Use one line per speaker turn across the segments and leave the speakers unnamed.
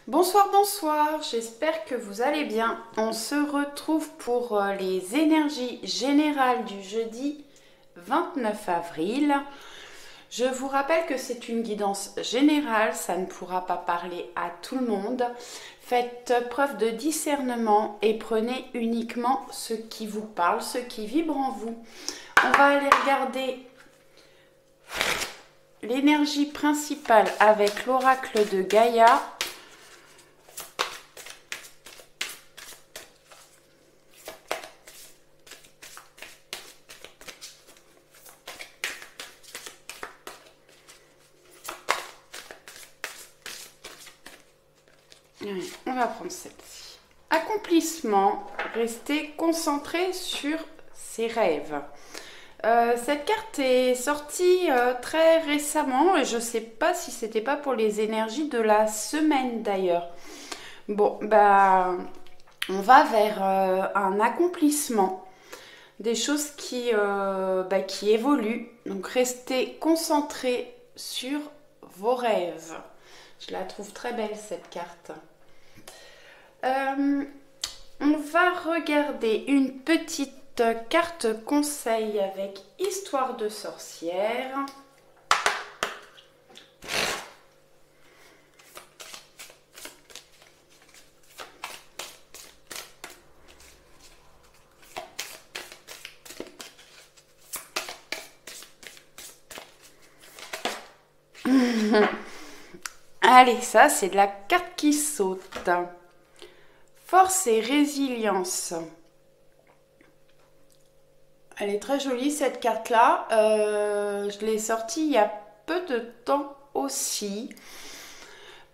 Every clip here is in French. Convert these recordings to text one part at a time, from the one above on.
Bonsoir, bonsoir, j'espère que vous allez bien. On se retrouve pour les énergies générales du jeudi 29 avril. Je vous rappelle que c'est une guidance générale, ça ne pourra pas parler à tout le monde. Faites preuve de discernement et prenez uniquement ce qui vous parle, ce qui vibre en vous. On va aller regarder l'énergie principale avec l'oracle de Gaïa. On va prendre celle-ci. Accomplissement, rester concentré sur ses rêves. Cette carte est sortie très récemment et je ne sais pas si c'était pas pour les énergies de la semaine d'ailleurs. Bon, bah, on va vers un accomplissement, des choses qui évoluent. Donc, restez concentré sur vos rêves. Je la trouve très belle cette carte. On va regarder une petite carte conseil avec Histoire de sorcière. Allez, ça c'est de la carte qui saute. Force et résilience. Elle est très jolie cette carte-là. Je l'ai sortie il y a peu de temps aussi.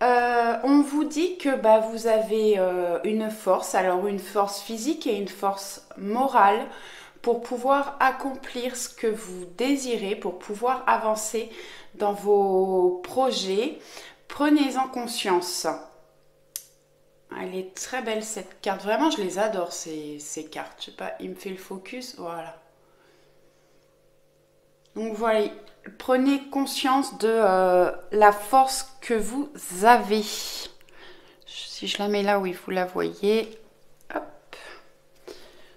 On vous dit que vous avez une force, alors une force physique et une force morale pour pouvoir accomplir ce que vous désirez, pour pouvoir avancer dans vos projets. Prenez-en conscience. Elle est très belle cette carte. Vraiment, je les adore ces cartes. Je sais pas, il me fait le focus. Voilà. Donc voilà, prenez conscience de la force que vous avez. Si je la mets là, oui, vous la voyez. Hop.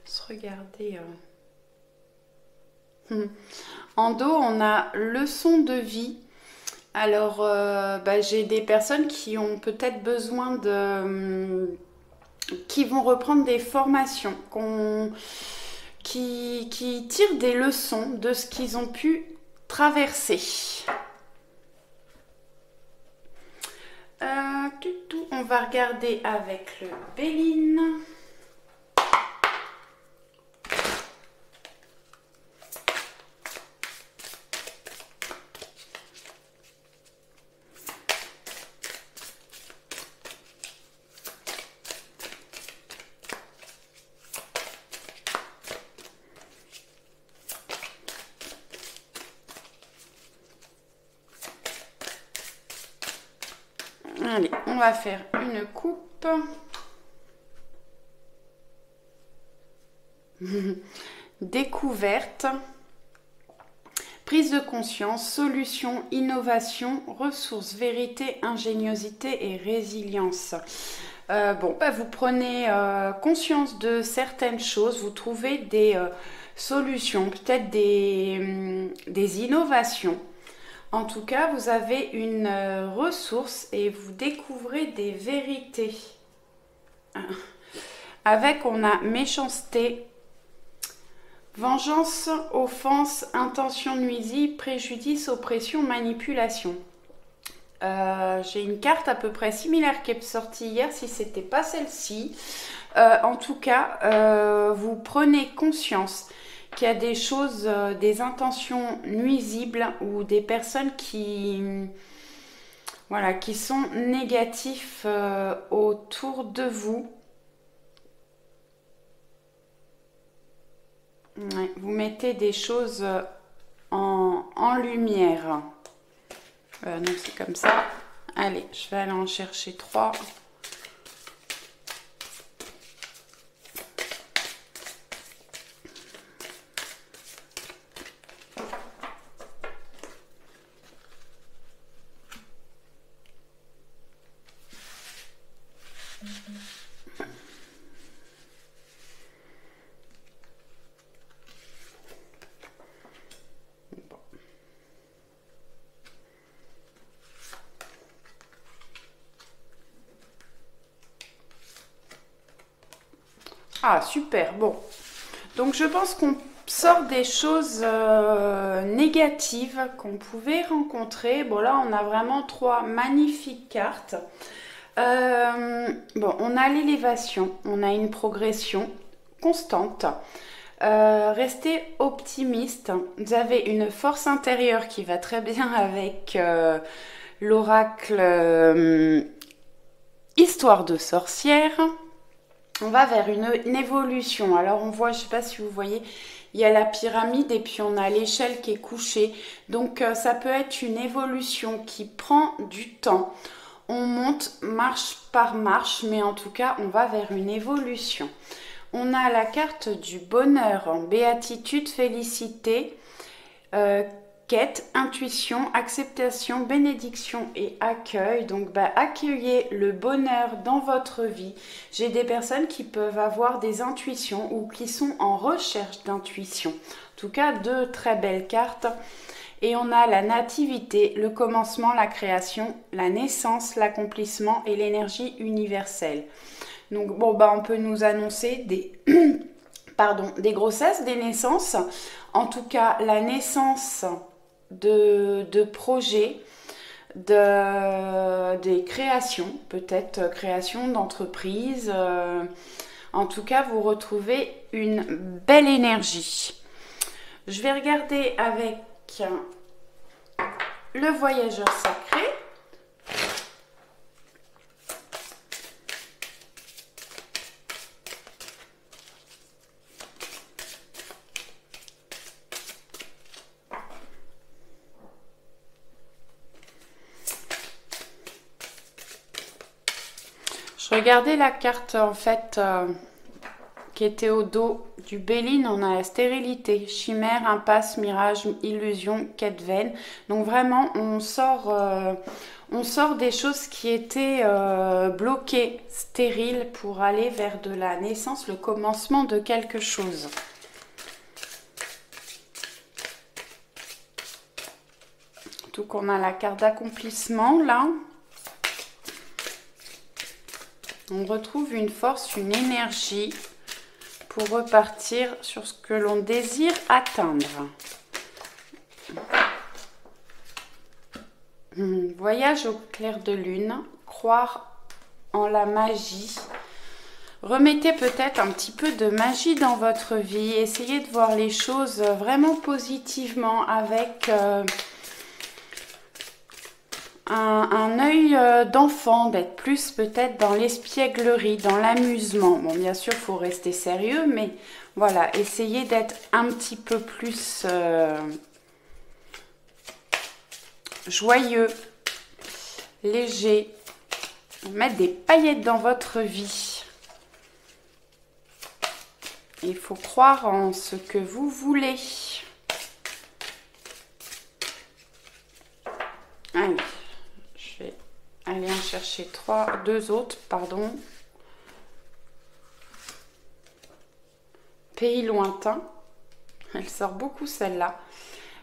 Se regarder. En dos, on a leçon de vie. Alors, j'ai des personnes qui ont peut-être besoin qui vont reprendre des formations, qui tirent des leçons de ce qu'ils ont pu traverser. On va regarder avec le Béline. Allez, on va faire une coupe. Découverte. Prise de conscience, solution, innovation, ressources, vérité, ingéniosité et résilience. Vous prenez conscience de certaines choses, vous trouvez des solutions, peut-être des innovations. En tout cas, vous avez une ressource et vous découvrez des vérités. Avec, on a méchanceté, vengeance, offense, intention nuisible, préjudice, oppression, manipulation. J'ai une carte à peu près similaire qui est sortie hier, si c'était pas celle-ci. En tout cas, vous prenez conscience qu'il y a des choses, des intentions nuisibles ou des personnes qui sont négatifs autour de vous. Ouais, vous mettez des choses en lumière. Non, c'est comme ça. Allez, je vais aller en chercher 3. Ah, super, bon. Donc je pense qu'on sort des choses négatives qu'on pouvait rencontrer. Bon là, on a vraiment trois magnifiques cartes. Bon, on a l'élévation, on a une progression constante. Restez optimiste. Vous avez une force intérieure qui va très bien avec l'oracle Histoire de sorcière. On va vers une évolution. Alors on voit, je ne sais pas si vous voyez, il y a la pyramide et puis on a l'échelle qui est couchée. Donc ça peut être une évolution qui prend du temps. On monte marche par marche, mais en tout cas on va vers une évolution. On a la carte du bonheur, béatitude, félicité, quête, intuition, acceptation, bénédiction et accueil. Donc accueillez le bonheur dans votre vie. J'ai des personnes qui peuvent avoir des intuitions ou qui sont en recherche d'intuition. En tout cas, deux très belles cartes. Et on a la nativité, le commencement, la création, la naissance, l'accomplissement et l'énergie universelle. Donc bon, on peut nous annoncer des, des grossesses, des naissances. En tout cas, la naissance de projets, des créations, peut-être création d'entreprises. En tout cas, vous retrouvez une belle énergie. Je vais regarder avec le voyageur sacré. Je regardais la carte en fait qui était au dos du Béline. On a la stérilité, chimère, impasse, mirage, illusion, quête vaine. Donc vraiment on sort des choses qui étaient bloquées, stériles, pour aller vers de la naissance, le commencement de quelque chose. Donc on a la carte d'accomplissement là. On retrouve une force, une énergie pour repartir sur ce que l'on désire atteindre. Voyage au clair de lune, croire en la magie. Remettez peut-être un petit peu de magie dans votre vie. Essayez de voir les choses vraiment positivement avec un œil d'enfant, d'être plus peut-être dans l'espièglerie, dans l'amusement. Bon, bien sûr, il faut rester sérieux, mais voilà, essayez d'être un petit peu plus joyeux, léger. Mettre des paillettes dans votre vie. Il faut croire en ce que vous voulez. Allez. Allez en chercher deux autres, pardon. Pays lointain. Elle sort beaucoup celle-là.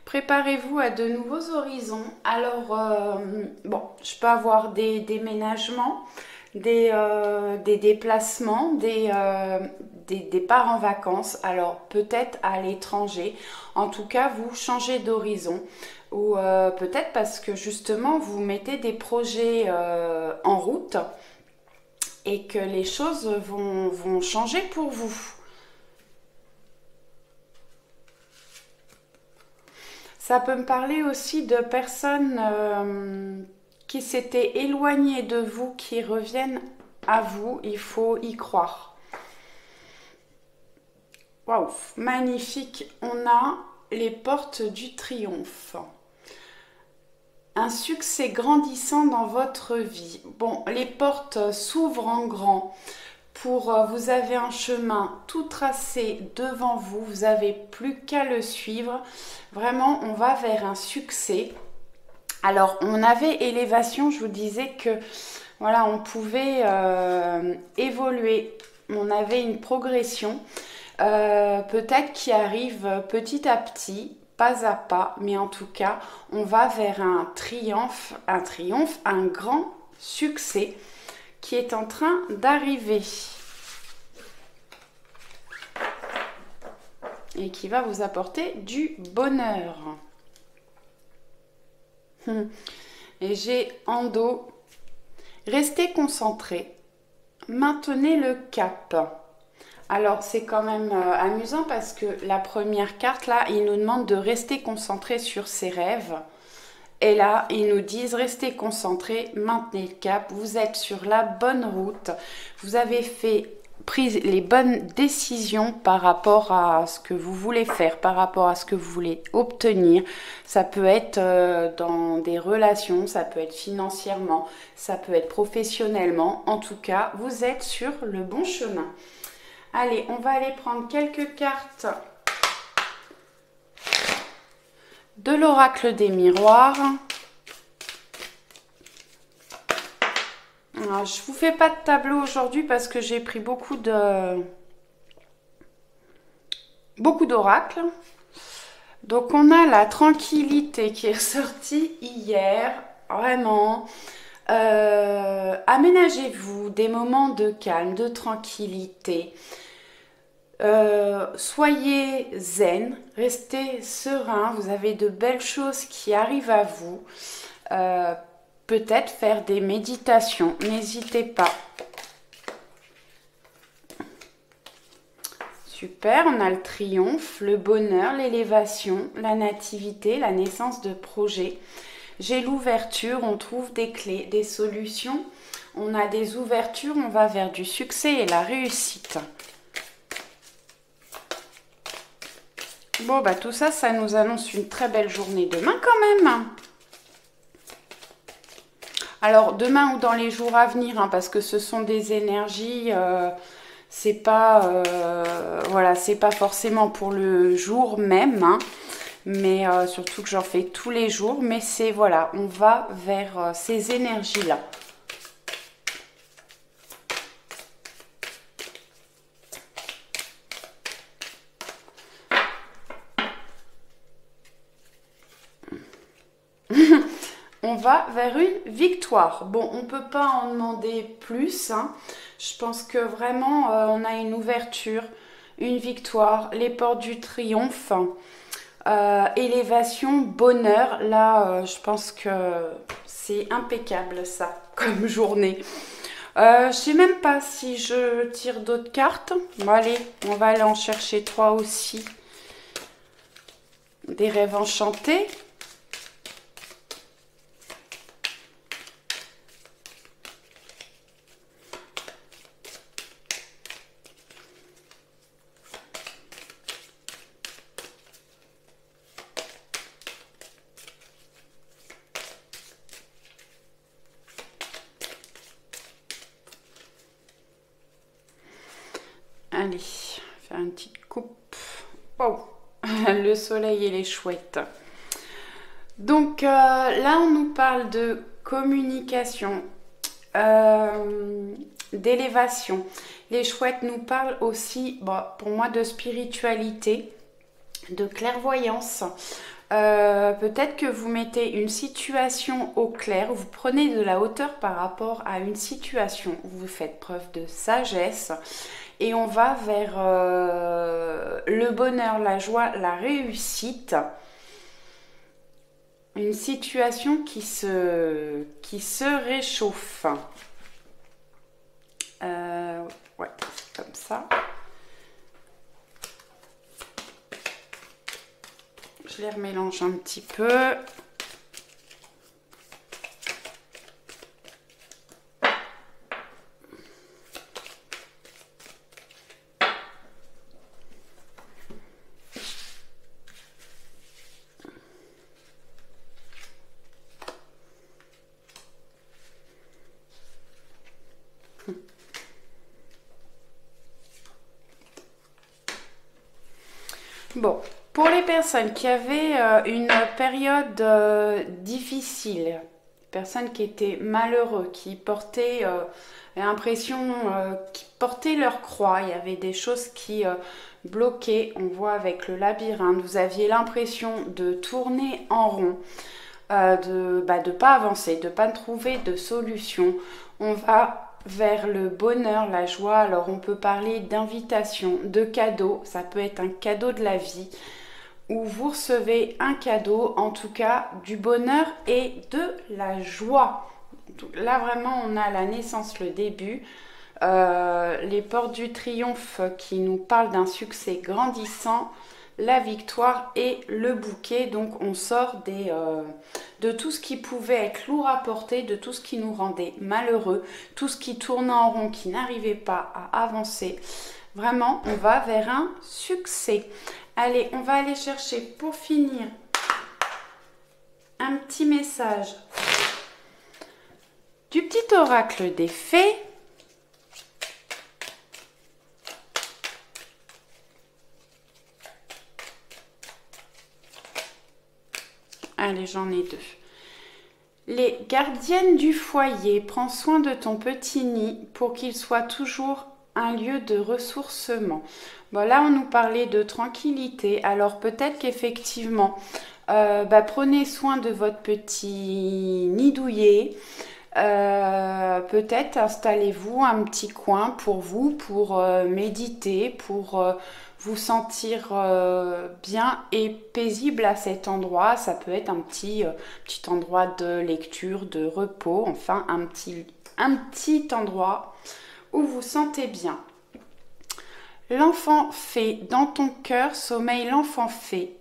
Préparez-vous à de nouveaux horizons. Alors, bon, je peux avoir des déménagements, des déplacements, des départs en vacances. Alors, peut-être à l'étranger. En tout cas, vous changez d'horizon. Ou peut-être parce que justement vous mettez des projets en route et que les choses vont changer pour vous. Ça peut me parler aussi de personnes qui s'étaient éloignées de vous, qui reviennent à vous. Il faut y croire. Waouh, magnifique. On a les portes du triomphe. Un succès grandissant dans votre vie. Bon, les portes s'ouvrent en grand. Vous avez un chemin tout tracé devant vous. Vous n'avez plus qu'à le suivre. Vraiment, on va vers un succès. Alors, on avait élévation. Je vous disais que voilà, on pouvait évoluer. On avait une progression, peut-être qui arrive petit à petit, pas à pas, mais en tout cas, on va vers un triomphe, un grand succès qui est en train d'arriver. Et qui va vous apporter du bonheur. Et j'ai en dos, restez concentré, maintenez le cap. Alors c'est quand même amusant parce que la première carte là, il nous demande de rester concentré sur ses rêves. Et là, ils nous disent restez concentré, maintenez le cap, vous êtes sur la bonne route, vous avez pris les bonnes décisions par rapport à ce que vous voulez faire, par rapport à ce que vous voulez obtenir. Ça peut être dans des relations, ça peut être financièrement, ça peut être professionnellement. En tout cas, vous êtes sur le bon chemin. Allez, on va aller prendre quelques cartes de l'oracle des miroirs. Alors, je vous fais pas de tableau aujourd'hui parce que j'ai pris beaucoup d'oracles. Donc on a la tranquillité qui est ressortie hier, vraiment. Aménagez-vous des moments de calme, de tranquillité. Soyez zen, restez serein, vous avez de belles choses qui arrivent à vous. Peut-être faire des méditations, n'hésitez pas. Super, on a le triomphe, le bonheur, l'élévation, la nativité, la naissance de projets. J'ai l'ouverture, on trouve des clés, des solutions. On a des ouvertures, on va vers du succès et la réussite. Bon, bah tout ça, ça nous annonce une très belle journée demain quand même. Alors, demain ou dans les jours à venir, hein, parce que ce sont des énergies, c'est pas, voilà, c'est pas forcément pour le jour même, hein, mais surtout que j'en fais tous les jours. Mais c'est, voilà, on va vers ces énergies-là. On va vers une victoire. Bon, on ne peut pas en demander plus, hein. Je pense que vraiment, on a une ouverture, une victoire, les portes du triomphe, élévation, bonheur. Là, je pense que c'est impeccable, ça, comme journée. Je ne sais même pas si je tire d'autres cartes. Bon, allez, on va aller en chercher 3 aussi. Des rêves enchantés. Allez, faire une petite coupe. Wow, le soleil et les chouettes. Donc là, on nous parle de communication, d'élévation. Les chouettes nous parlent aussi, bon, pour moi, de spiritualité, de clairvoyance. Peut-être que vous mettez une situation au clair, vous prenez de la hauteur par rapport à une situation, vous faites preuve de sagesse. Et on va vers le bonheur, la joie, la réussite. Une situation qui se réchauffe. Ouais, comme ça. Je les remélange un petit peu. Bon, pour les personnes qui avaient une période difficile, personnes qui étaient malheureux, qui portaient l'impression qui portaient leur croix. Il y avait des choses qui bloquaient. On voit avec le labyrinthe, vous aviez l'impression de tourner en rond, de ne pas avancer, de ne pas trouver de solution. On va vers le bonheur, la joie. Alors on peut parler d'invitation, de cadeau. Ça peut être un cadeau de la vie où vous recevez un cadeau, en tout cas du bonheur et de la joie. Là vraiment on a la naissance, le début, les portes du triomphe qui nous parlent d'un succès grandissant, la victoire et le bouquet. Donc on sort de tout ce qui pouvait être lourd à porter, de tout ce qui nous rendait malheureux, tout ce qui tournait en rond, qui n'arrivait pas à avancer. Vraiment on va vers un succès. Allez, on va aller chercher pour finir un petit message du petit oracle des fées. Allez, j'en ai deux. Les gardiennes du foyer, prends soin de ton petit nid pour qu'il soit toujours un lieu de ressourcement. Bon, là, on nous parlait de tranquillité. Alors, peut-être qu'effectivement, prenez soin de votre petit nid douillet. Peut-être installez-vous un petit coin pour vous, pour méditer, pour vous sentir bien et paisible à cet endroit. Ça peut être un petit endroit de lecture, de repos, enfin un petit endroit où vous sentez bien. L'enfant fée, dans ton cœur sommeille l'enfant fée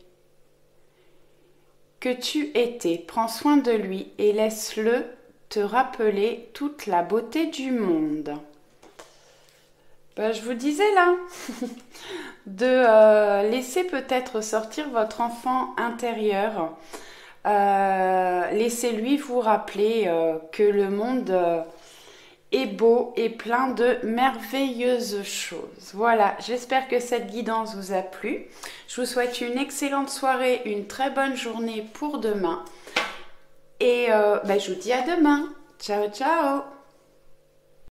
que tu étais. Prends soin de lui et laisse-le te rappeler toute la beauté du monde. Je vous disais là de laisser peut-être sortir votre enfant intérieur. Laissez-lui vous rappeler que le monde est beau et plein de merveilleuses choses. Voilà, j'espère que cette guidance vous a plu. Je vous souhaite une excellente soirée, une très bonne journée pour demain. Et je vous dis à demain. Ciao, ciao!